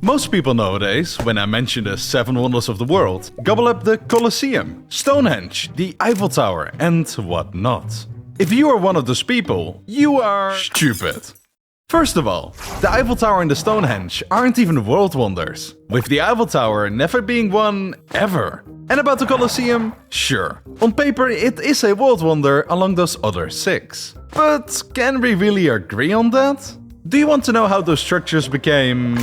Most people nowadays, when I mention the 7 wonders of the world, gobble up the Colosseum, Stonehenge, the Eiffel Tower, and whatnot. If you are one of those people, you are stupid. First of all, the Eiffel Tower and the Stonehenge aren't even world wonders, with the Eiffel Tower never being one ever. And about the Colosseum, sure, on paper it is a world wonder along those other 6. But can we really agree on that? Do you want to know how those structures became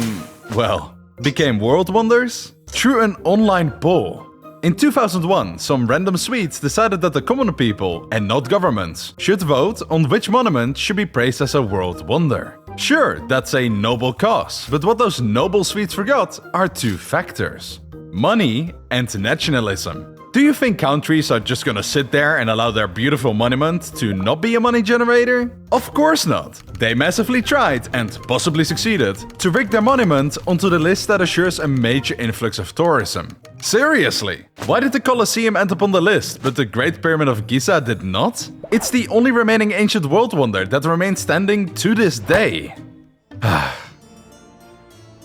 world wonders? Through an online poll. In 2001, some random Swedes decided that the common people, and not governments, should vote on which monument should be praised as a world wonder. Sure, that's a noble cause, but what those noble Swedes forgot are 2 factors: money and nationalism. Do you think countries are just gonna sit there and allow their beautiful monument to not be a money generator? Of course not. They massively tried, and possibly succeeded, to rig their monument onto the list that assures a major influx of tourism. Seriously? Why did the Colosseum end up on the list, but the Great Pyramid of Giza did not? It's the only remaining ancient world wonder that remains standing to this day.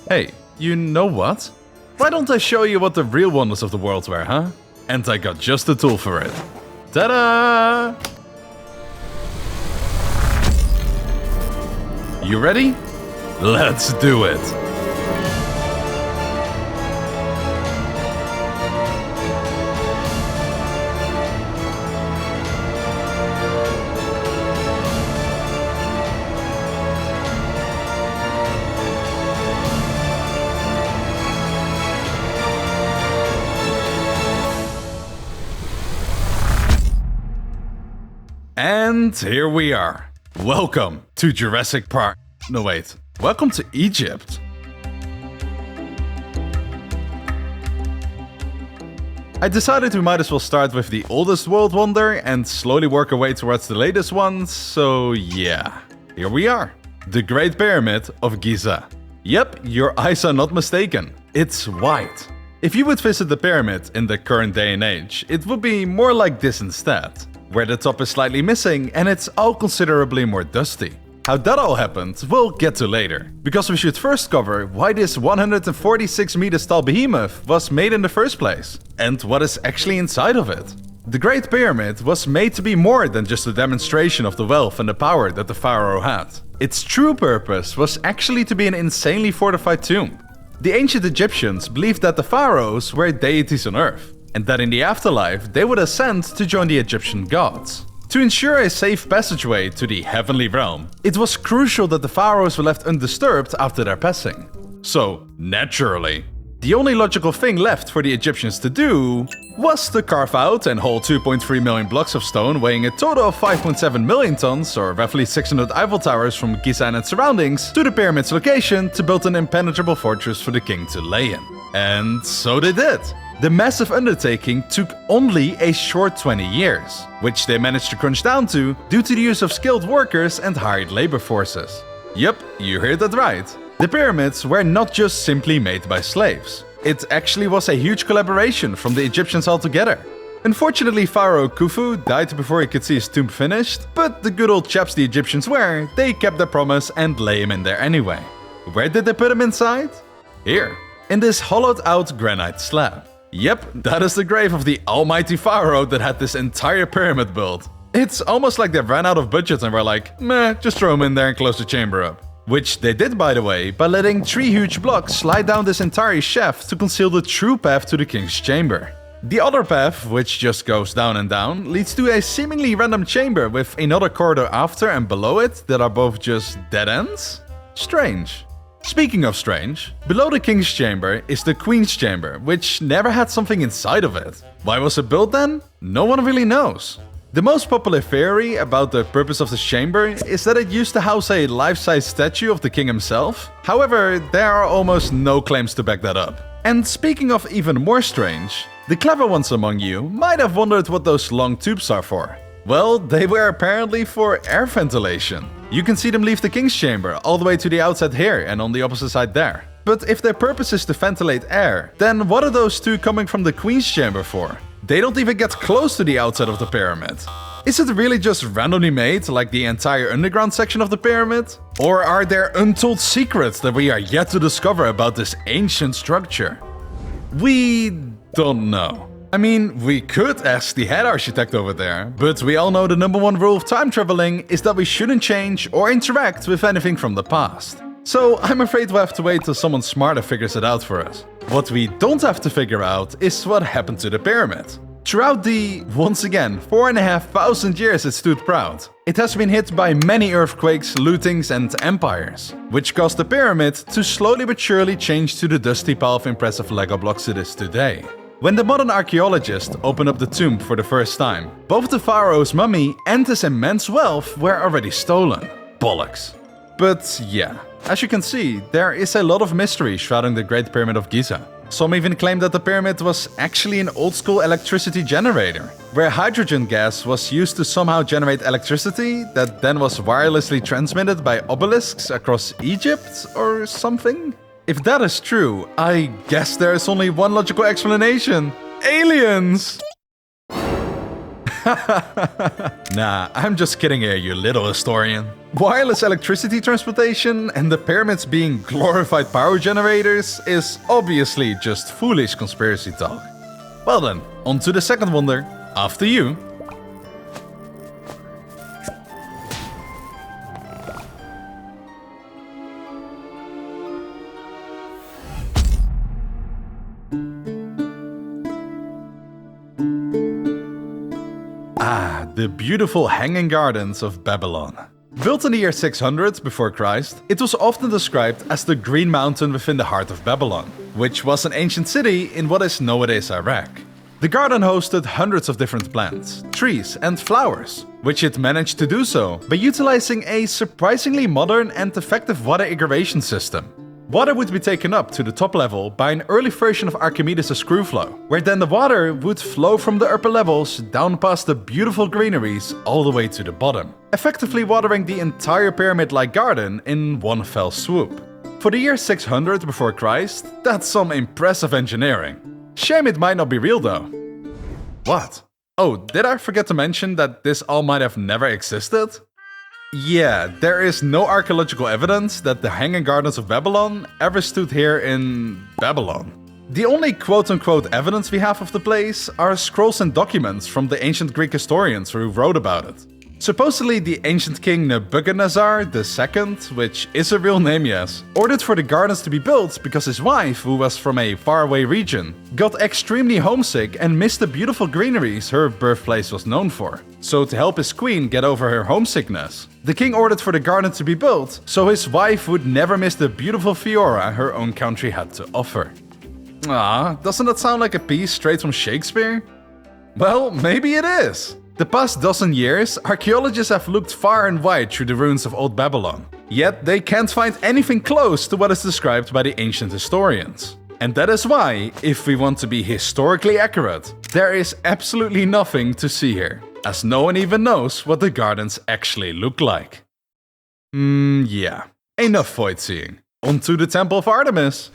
Hey, you know what? Why don't I show you what the real wonders of the world were, huh? And I got just the tool for it. Ta-da! You ready? Let's do it! And here we are. Welcome to Jurassic Park. No, wait. Welcome to Egypt. I decided we might as well start with the oldest world wonder and slowly work our way towards the latest ones, so yeah. Here we are. The Great Pyramid of Giza. Yep, your eyes are not mistaken. It's white. If you would visit the pyramid in the current day and age, it would be more like this instead, where the top is slightly missing and it's all considerably more dusty. How that all happened, we'll get to later, because we should first cover why this 146 meters tall behemoth was made in the first place, and what is actually inside of it. The Great Pyramid was made to be more than just a demonstration of the wealth and the power that the pharaoh had. Its true purpose was actually to be an insanely fortified tomb. The ancient Egyptians believed that the pharaohs were deities on earth, and that in the afterlife they would ascend to join the Egyptian gods. To ensure a safe passageway to the heavenly realm, it was crucial that the pharaohs were left undisturbed after their passing. So, naturally, the only logical thing left for the Egyptians to do was to carve out and haul 2.3 million blocks of stone weighing a total of 5.7 million tons, or roughly 600 Eiffel Towers from Giza and its surroundings, to the pyramid's location to build an impenetrable fortress for the king to lay in. And so they did. The massive undertaking took only a short 20 years, which they managed to crunch down to due to the use of skilled workers and hired labor forces. Yep, you heard that right. The pyramids were not just simply made by slaves. It actually was a huge collaboration from the Egyptians altogether. Unfortunately, Pharaoh Khufu died before he could see his tomb finished, but the good old chaps the Egyptians were, they kept their promise and lay him in there anyway. Where did they put him inside? Here, in this hollowed out granite slab. Yep, that is the grave of the almighty pharaoh that had this entire pyramid built. It's almost like they ran out of budget and were like, meh, just throw him in there and close the chamber up. Which they did, by the way, by letting 3 huge blocks slide down this entire shaft to conceal the true path to the king's chamber. The other path, which just goes down and down, leads to a seemingly random chamber with another corridor after and below it that are both just dead ends? Strange. Speaking of strange, below the king's chamber is the queen's chamber, which never had something inside of it. Why was it built then? No one really knows. The most popular theory about the purpose of this chamber is that it used to house a life-size statue of the king himself. However, there are almost no claims to back that up. And speaking of even more strange, the clever ones among you might have wondered what those long tubes are for. Well, they were apparently for air ventilation. You can see them leave the king's chamber all the way to the outside here and on the opposite side there. But if their purpose is to ventilate air, then what are those two coming from the queen's chamber for? They don't even get close to the outside of the pyramid. Is it really just randomly made, like the entire underground section of the pyramid? Or are there untold secrets that we are yet to discover about this ancient structure? We don't know. I mean, we could ask the head architect over there, but we all know the #1 rule of time traveling is that we shouldn't change or interact with anything from the past. So I'm afraid we'll have to wait till someone smarter figures it out for us. What we don't have to figure out is what happened to the pyramid. Throughout the, once again, 4,500 years it stood proud, it has been hit by many earthquakes, lootings and empires, which caused the pyramid to slowly but surely change to the dusty pile of impressive Lego blocks it is today. When the modern archaeologists opened up the tomb for the first time, both the pharaoh's mummy and his immense wealth were already stolen. Bollocks. But yeah, as you can see, there is a lot of mystery shrouding the Great Pyramid of Giza. Some even claim that the pyramid was actually an old-school electricity generator, where hydrogen gas was used to somehow generate electricity that then was wirelessly transmitted by obelisks across Egypt or something? If that is true, I guess there is only one logical explanation. Aliens! Nah, I'm just kidding here, you little historian. Wireless electricity transportation and the pyramids being glorified power generators is obviously just foolish conspiracy talk. Well then, on to the second wonder. After you. The beautiful Hanging Gardens of Babylon. Built in the year 600 before Christ, it was often described as the Green Mountain within the heart of Babylon, which was an ancient city in what is nowadays Iraq. The garden hosted hundreds of different plants, trees and flowers, which it managed to do so by utilizing a surprisingly modern and effective water irrigation system. Water would be taken up to the top level by an early version of Archimedes' screw flow, where then the water would flow from the upper levels down past the beautiful greeneries all the way to the bottom, effectively watering the entire pyramid-like garden in one fell swoop. For the year 600 before Christ, that's some impressive engineering. Shame it might not be real though. What? Oh, did I forget to mention that this all might have never existed? Yeah, there is no archaeological evidence that the Hanging Gardens of Babylon ever stood here in Babylon. The only quote-unquote evidence we have of the place are scrolls and documents from the ancient Greek historians who wrote about it. Supposedly the ancient king Nebuchadnezzar II, which is a real name, yes, ordered for the gardens to be built because his wife, who was from a faraway region, got extremely homesick and missed the beautiful greeneries her birthplace was known for. So to help his queen get over her homesickness, the king ordered for the garden to be built so his wife would never miss the beautiful flora her own country had to offer. Ah, doesn't that sound like a piece straight from Shakespeare? Well, maybe it is. The past dozen years, archaeologists have looked far and wide through the ruins of Old Babylon. Yet they can't find anything close to what is described by the ancient historians. And that is why, if we want to be historically accurate, there is absolutely nothing to see here, as no one even knows what the gardens actually look like. Yeah. Enough void seeing. On to the Temple of Artemis.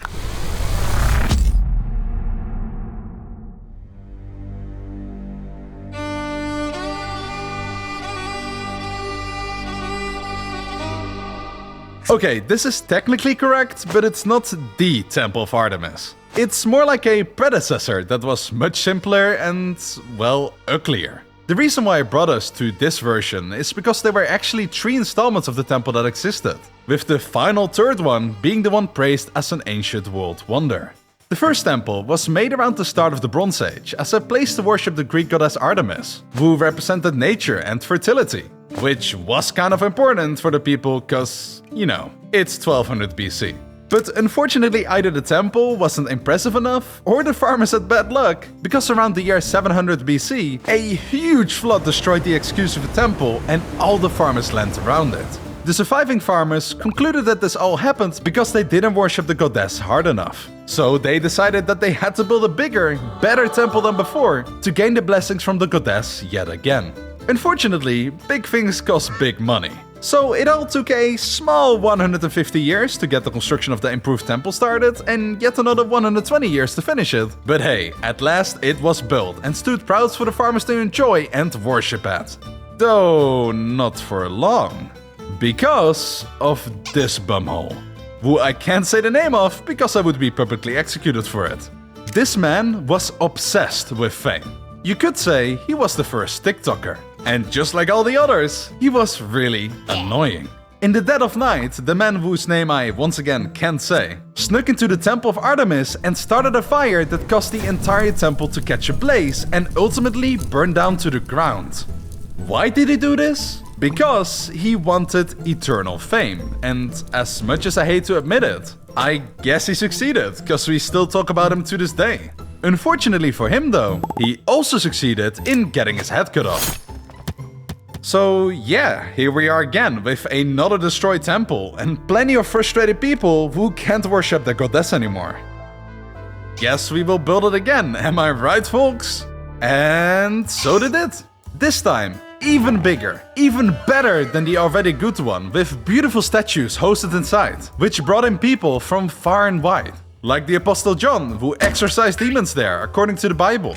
Okay, this is technically correct, but it's not the Temple of Artemis. It's more like a predecessor that was much simpler and, well, uglier. The reason why I brought us to this version is because there were actually 3 installments of the temple that existed, with the final third one being the one praised as an ancient world wonder. The first temple was made around the start of the Bronze Age as a place to worship the Greek goddess Artemis, who represented nature and fertility, which was kind of important for the people cause, you know, it's 1200 BC. But unfortunately either the temple wasn't impressive enough, or the farmers had bad luck, because around the year 700 BC, a huge flood destroyed the exclusive temple and all the farmers' land around it. The surviving farmers concluded that this all happened because they didn't worship the goddess hard enough. So they decided that they had to build a bigger, better temple than before to gain the blessings from the goddess yet again. Unfortunately, big things cost big money. So it all took a small 150 years to get the construction of the improved temple started and yet another 120 years to finish it. But hey, at last it was built and stood proud for the farmers to enjoy and worship at. Though not for long. Because of this bumhole, who I can't say the name of because I would be publicly executed for it. This man was obsessed with fame. You could say he was the first TikToker. And just like all the others, he was really annoying. In the dead of night, the man whose name I once again can't say, snuck into the Temple of Artemis and started a fire that caused the entire temple to catch ablaze and ultimately burn down to the ground. Why did he do this? Because he wanted eternal fame, and as much as I hate to admit it, I guess he succeeded, because we still talk about him to this day. Unfortunately for him though, he also succeeded in getting his head cut off. So yeah, here we are again with another destroyed temple and plenty of frustrated people who can't worship their goddess anymore. Guess we will build it again, am I right folks? And so did it. This time, even bigger, even better than the already good one, with beautiful statues hosted inside, which brought in people from far and wide, like the Apostle John, who exorcised demons there, according to the Bible.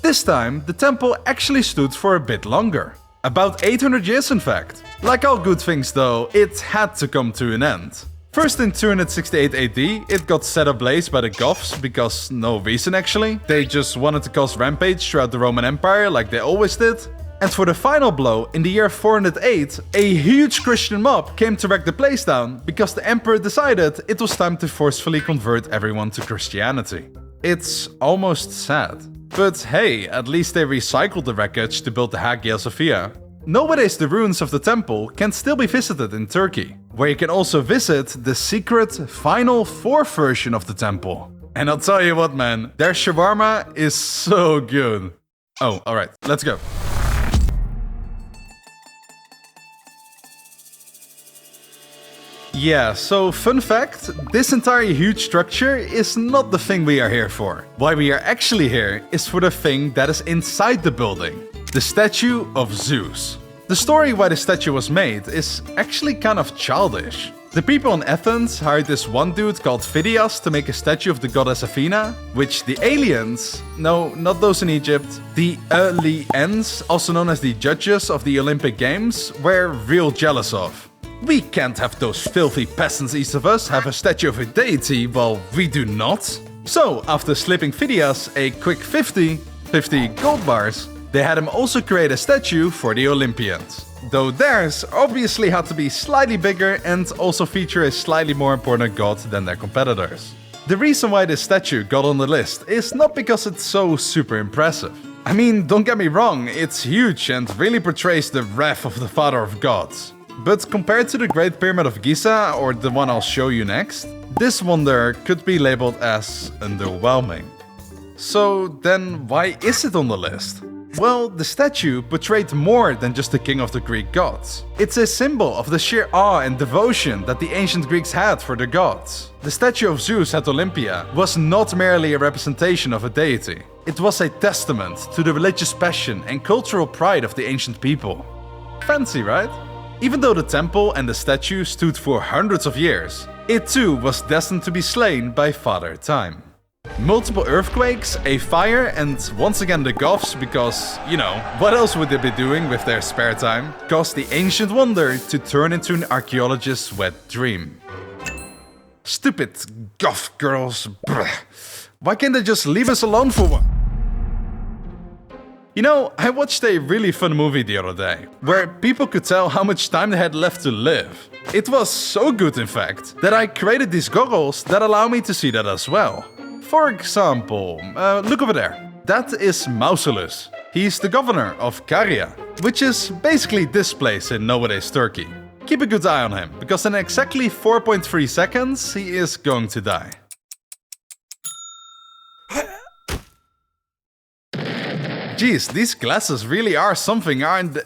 This time, the temple actually stood for a bit longer. About 800 years in fact. Like all good things though, it had to come to an end. First in 268 AD, it got set ablaze by the Goths, because no reason actually. They just wanted to cause rampage throughout the Roman Empire like they always did. And for the final blow, in the year 408, a huge Christian mob came to wreck the place down because the emperor decided it was time to forcefully convert everyone to Christianity. It's almost sad. But hey, at least they recycled the wreckage to build the Hagia Sophia. Nowadays the ruins of the temple can still be visited in Turkey, where you can also visit the secret final 4th version of the temple. And I'll tell you what man, their shawarma is so good. Oh, alright, let's go. Yeah, so fun fact, this entire huge structure is not the thing we are here for. Why we are actually here is for the thing that is inside the building, the Statue of Zeus. The story why the statue was made is actually kind of childish. The people in Athens hired this one dude called Phidias to make a statue of the goddess Athena, which the aliens, no, not those in Egypt, the aliens, also known as the judges of the Olympic Games, were real jealous of. We can't have those filthy peasants east of us have a statue of a deity while we do not. So, after slipping Phidias a quick 50 gold bars, they had him also create a statue for the Olympians. Though theirs obviously had to be slightly bigger and also feature a slightly more important god than their competitors. The reason why this statue got on the list is not because it's so super impressive. I mean, don't get me wrong, it's huge and really portrays the wrath of the Father of Gods. But compared to the Great Pyramid of Giza, or the one I'll show you next, this wonder could be labeled as underwhelming. So then why is it on the list? Well, the statue portrayed more than just the king of the Greek gods. It's a symbol of the sheer awe and devotion that the ancient Greeks had for their gods. The statue of Zeus at Olympia was not merely a representation of a deity. It was a testament to the religious passion and cultural pride of the ancient people. Fancy, right? Even though the temple and the statue stood for hundreds of years, it too was destined to be slain by Father Time. Multiple earthquakes, a fire, and once again the Goths, because, you know, what else would they be doing with their spare time, caused the ancient wonder to turn into an archaeologist's wet dream. Stupid Goth girls, brr. Why can't they just leave us alone for one? You know, I watched a really fun movie the other day, where people could tell how much time they had left to live. It was so good in fact, that I created these goggles that allow me to see that as well. For example, look over there. That is Mausoleum. He's the governor of Caria, which is basically this place in nowadays Turkey. Keep a good eye on him, because in exactly 4.3 seconds he is going to die. Jeez, these glasses really are something, aren't they?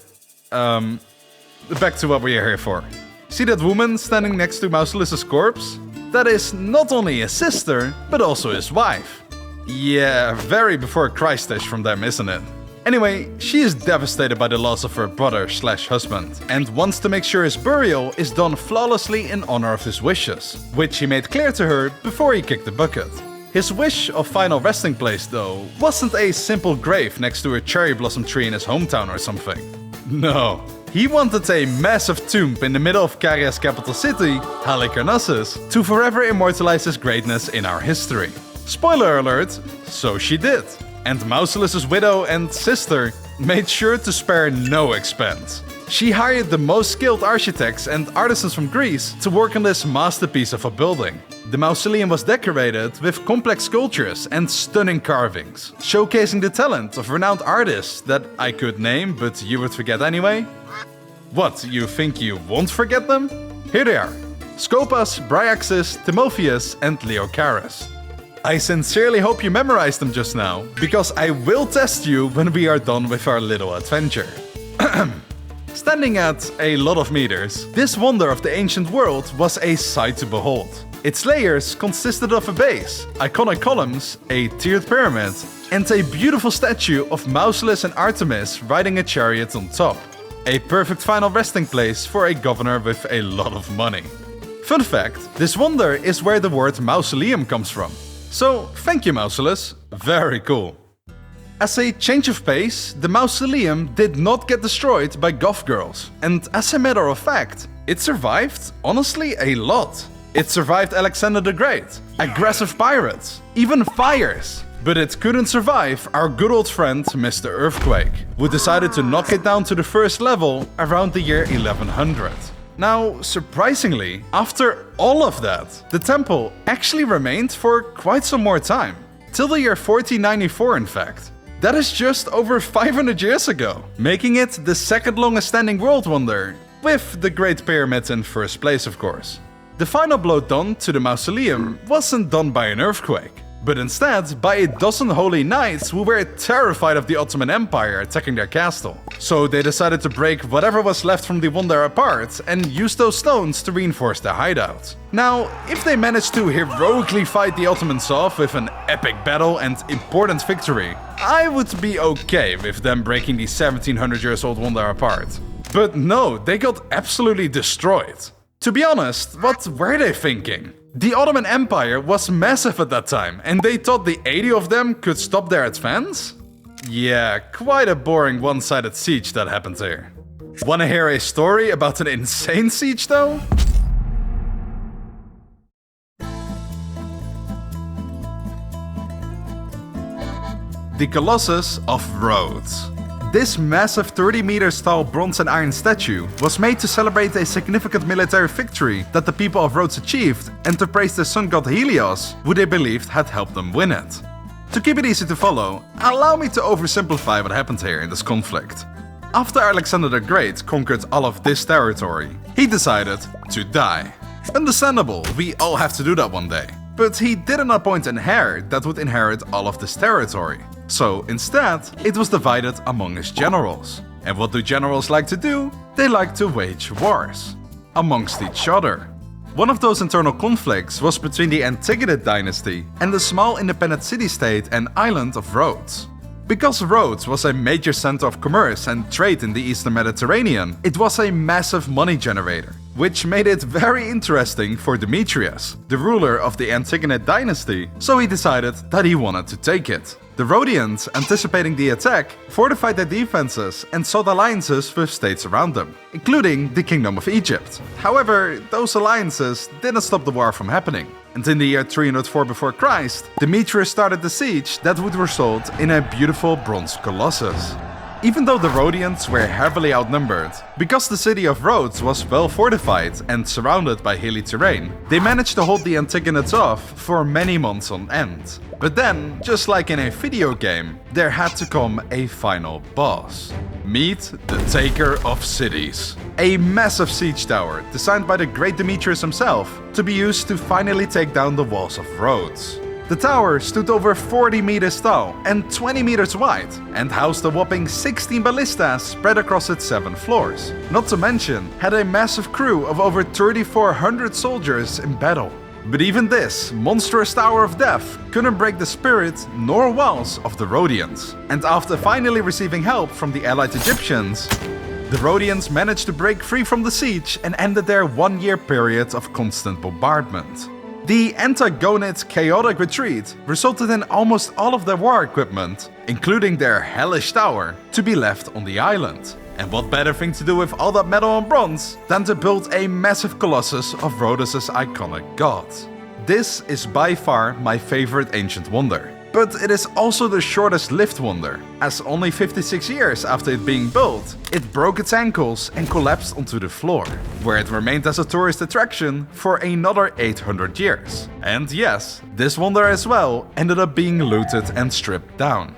Back to what we are here for. See that woman standing next to Mausoleum's corpse? That is not only his sister, but also his wife. Yeah, very before Christ-ish from them, isn't it? Anyway, she is devastated by the loss of her brother/husband, and wants to make sure his burial is done flawlessly in honor of his wishes, which he made clear to her before he kicked the bucket. His wish of final resting place, though, wasn't a simple grave next to a cherry blossom tree in his hometown or something. No. He wanted a massive tomb in the middle of Caria's capital city, Halicarnassus, to forever immortalize his greatness in our history. Spoiler alert, so she did. And Mausoleus' widow and sister made sure to spare no expense. She hired the most skilled architects and artisans from Greece to work on this masterpiece of a building. The mausoleum was decorated with complex sculptures and stunning carvings, showcasing the talent of renowned artists that I could name, but you would forget anyway. What, you think you won't forget them? Here they are: Scopas, Bryaxis, Timotheus, and Leocharis. I sincerely hope you memorized them just now, because I will test you when we are done with our little adventure. Standing at a lot of meters, this wonder of the ancient world was a sight to behold. Its layers consisted of a base, iconic columns, a tiered pyramid, and a beautiful statue of Mausoleus and Artemis riding a chariot on top. A perfect final resting place for a governor with a lot of money. Fun fact, this wonder is where the word mausoleum comes from. So, thank you Mausoleus, very cool. As a change of pace, the mausoleum did not get destroyed by goth girls, and as a matter of fact, it survived, honestly, a lot. It survived Alexander the Great, aggressive pirates, even fires. But it couldn't survive our good old friend Mr. Earthquake, who decided to knock it down to the first level around the year 1100. Now, surprisingly, after all of that, the temple actually remained for quite some more time. Till the year 1494 in fact. That is just over 500 years ago, making it the second longest standing world wonder, with the Great Pyramid in first place of course. The final blow done to the mausoleum wasn't done by an earthquake, but instead by a dozen holy knights who were terrified of the Ottoman Empire attacking their castle. So they decided to break whatever was left from the wonder apart and use those stones to reinforce their hideout. Now, if they managed to heroically fight the Ottomans off with an epic battle and important victory, I would be okay with them breaking the 1700 years old wonder apart. But no, they got absolutely destroyed. To be honest, what were they thinking? The Ottoman Empire was massive at that time, and they thought the 80 of them could stop their advance? Yeah, quite a boring one-sided siege that happened here. Wanna hear a story about an insane siege though? The Colossus of Rhodes. This massive 30 meters tall bronze and iron statue was made to celebrate a significant military victory that the people of Rhodes achieved and to praise the sun god Helios, who they believed had helped them win it. To keep it easy to follow, allow me to oversimplify what happened here in this conflict. After Alexander the Great conquered all of this territory, he decided to die. Understandable, we all have to do that one day. But he didn't appoint an heir that would inherit all of this territory. So instead, it was divided among his generals. And what do generals like to do? They like to wage wars amongst each other. One of those internal conflicts was between the Antigonid dynasty and the small independent city-state and island of Rhodes. Because Rhodes was a major center of commerce and trade in the Eastern Mediterranean, it was a massive money generator, which made it very interesting for Demetrius, the ruler of the Antigonid dynasty, so he decided that he wanted to take it. The Rhodians, anticipating the attack, fortified their defenses and sought alliances with states around them, including the Kingdom of Egypt. However, those alliances didn't stop the war from happening. And in the year 304 before Christ, Demetrius started the siege that would result in a beautiful bronze colossus. Even though the Rhodians were heavily outnumbered, because the city of Rhodes was well fortified and surrounded by hilly terrain, they managed to hold the Antigonids off for many months on end. But then, just like in a video game, there had to come a final boss. Meet the Taker of Cities. A massive siege tower designed by the great Demetrius himself to be used to finally take down the walls of Rhodes. The tower stood over 40 meters tall and 20 meters wide and housed a whopping 16 ballistas spread across its 7 floors. Not to mention, had a massive crew of over 3,400 soldiers in battle. But even this monstrous tower of death couldn't break the spirit nor walls of the Rhodians. And after finally receiving help from the allied Egyptians, the Rhodians managed to break free from the siege and ended their 1-year period of constant bombardment. The Antigonid chaotic retreat resulted in almost all of their war equipment, including their hellish tower, to be left on the island. And what better thing to do with all that metal and bronze than to build a massive Colossus of Rhodes' iconic god. This is by far my favorite ancient wonder. But it is also the shortest lived wonder, as only 56 years after it being built, it broke its ankles and collapsed onto the floor, where it remained as a tourist attraction for another 800 years. And yes, this wonder as well ended up being looted and stripped down.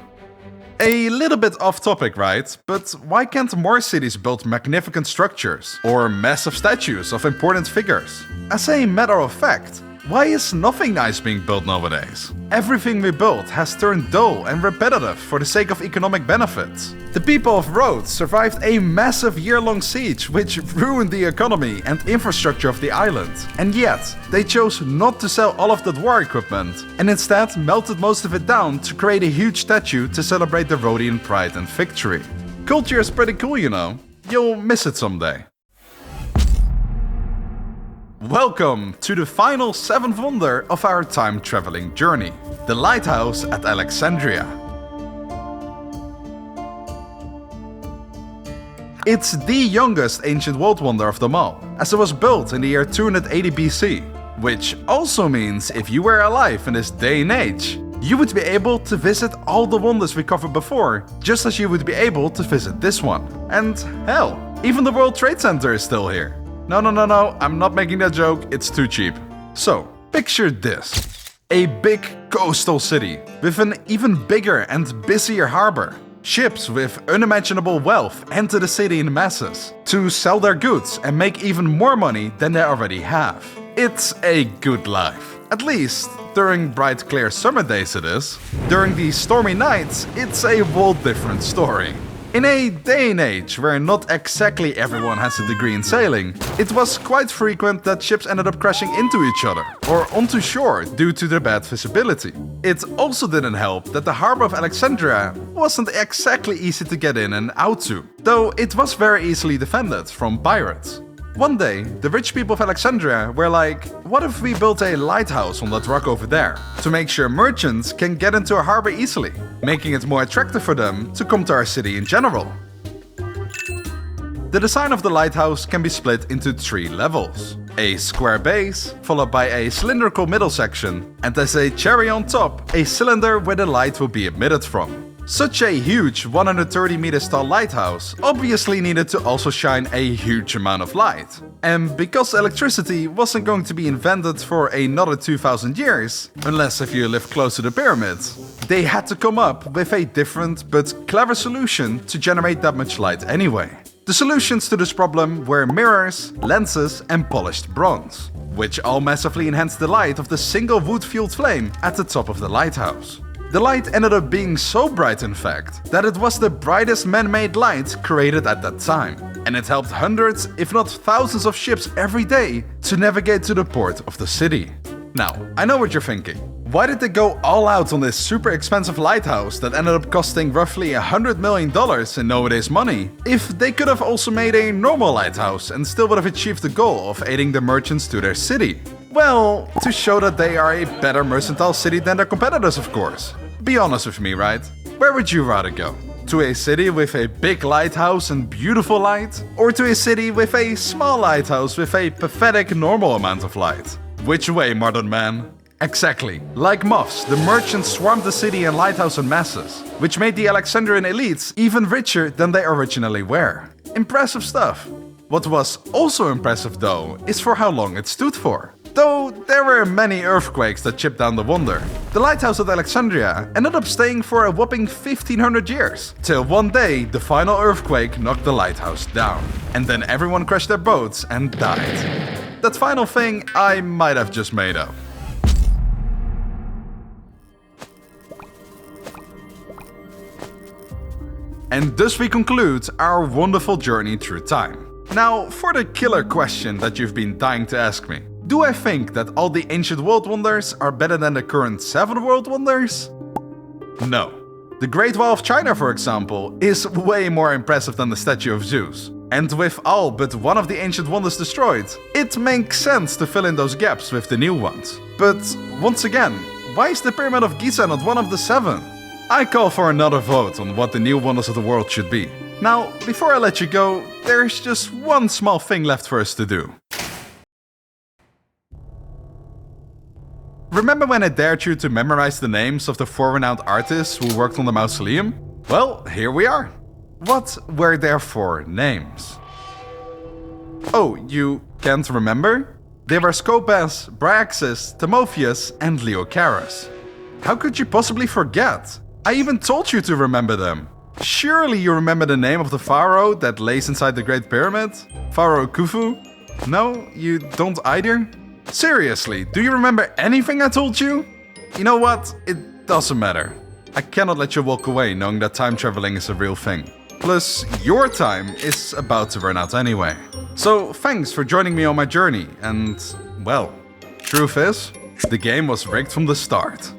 A little bit off topic, right? But why can't more cities build magnificent structures or massive statues of important figures? As a matter of fact, why is nothing nice being built nowadays? Everything we build has turned dull and repetitive for the sake of economic benefits. The people of Rhodes survived a massive year-long siege which ruined the economy and infrastructure of the island. And yet, they chose not to sell all of that war equipment and instead melted most of it down to create a huge statue to celebrate the Rhodian pride and victory. Culture is pretty cool, you know. You'll miss it someday. Welcome to the final 7th wonder of our time-traveling journey, the Lighthouse at Alexandria. It's the youngest ancient world wonder of them all, as it was built in the year 280 BC, which also means if you were alive in this day and age, you would be able to visit all the wonders we covered before, just as you would be able to visit this one. And hell, even the World Trade Center is still here. No, I'm not making that joke, it's too cheap. So, picture this. A big coastal city with an even bigger and busier harbor. Ships with unimaginable wealth enter the city in masses to sell their goods and make even more money than they already have. It's a good life. At least, during bright clear summer days it is. During these stormy nights, it's a whole different story. In a day and age where not exactly everyone has a degree in sailing, it was quite frequent that ships ended up crashing into each other or onto shore due to their bad visibility. It also didn't help that the harbor of Alexandria wasn't exactly easy to get in and out to, though it was very easily defended from pirates. One day, the rich people of Alexandria were like, what if we built a lighthouse on that rock over there, to make sure merchants can get into our harbor easily, making it more attractive for them to come to our city in general. The design of the lighthouse can be split into 3 levels. A square base, followed by a cylindrical middle section, and as a cherry on top, a cylinder where the light will be emitted from. Such a huge 130 meters tall lighthouse obviously needed to also shine a huge amount of light. And because electricity wasn't going to be invented for another 2000 years, unless if you live close to the pyramids, they had to come up with a different but clever solution to generate that much light anyway. The solutions to this problem were mirrors, lenses and polished bronze, which all massively enhanced the light of the single wood-fueled flame at the top of the lighthouse. The light ended up being so bright in fact, that it was the brightest man-made light created at that time, and it helped hundreds if not thousands of ships every day to navigate to the port of the city. Now, I know what you're thinking. Why did they go all out on this super expensive lighthouse that ended up costing roughly $100 million in nowadays money, if they could have also made a normal lighthouse and still would have achieved the goal of aiding the merchants to their city? Well, to show that they are a better mercantile city than their competitors, of course. Be honest with me, right? Where would you rather go? To a city with a big lighthouse and beautiful light? Or to a city with a small lighthouse with a pathetic normal amount of light? Which way, modern man? Exactly. Like moths, the merchants swarmed the city and lighthouse in masses, which made the Alexandrian elites even richer than they originally were. Impressive stuff. What was also impressive though, is for how long it stood for. Though there were many earthquakes that chipped down the wonder, the Lighthouse at Alexandria ended up staying for a whopping 1500 years, till one day the final earthquake knocked the lighthouse down, and then everyone crashed their boats and died. That final thing I might have just made up. And thus we conclude our wonderful journey through time. Now, for the killer question that you've been dying to ask me. Do I think that all the ancient world wonders are better than the current 7 world wonders? No. The Great Wall of China, for example, is way more impressive than the Statue of Zeus. And with all but one of the ancient wonders destroyed, it makes sense to fill in those gaps with the new ones. But once again, why is the Pyramid of Giza not one of the 7? I call for another vote on what the new wonders of the world should be. Now, before I let you go, there's just one small thing left for us to do. Remember when I dared you to memorize the names of the 4 renowned artists who worked on the Mausoleum? Well, here we are. What were their 4 names? Oh, you can't remember? They were Scopas, Bryaxis, Timotheus, and Leocaris. How could you possibly forget? I even told you to remember them. Surely you remember the name of the pharaoh that lays inside the Great Pyramid? Pharaoh Khufu? No, you don't either? Seriously, do you remember anything I told you? You know what? It doesn't matter. I cannot let you walk away knowing that time traveling is a real thing. Plus, your time is about to run out anyway. So, thanks for joining me on my journey, and, well, truth is, the game was rigged from the start.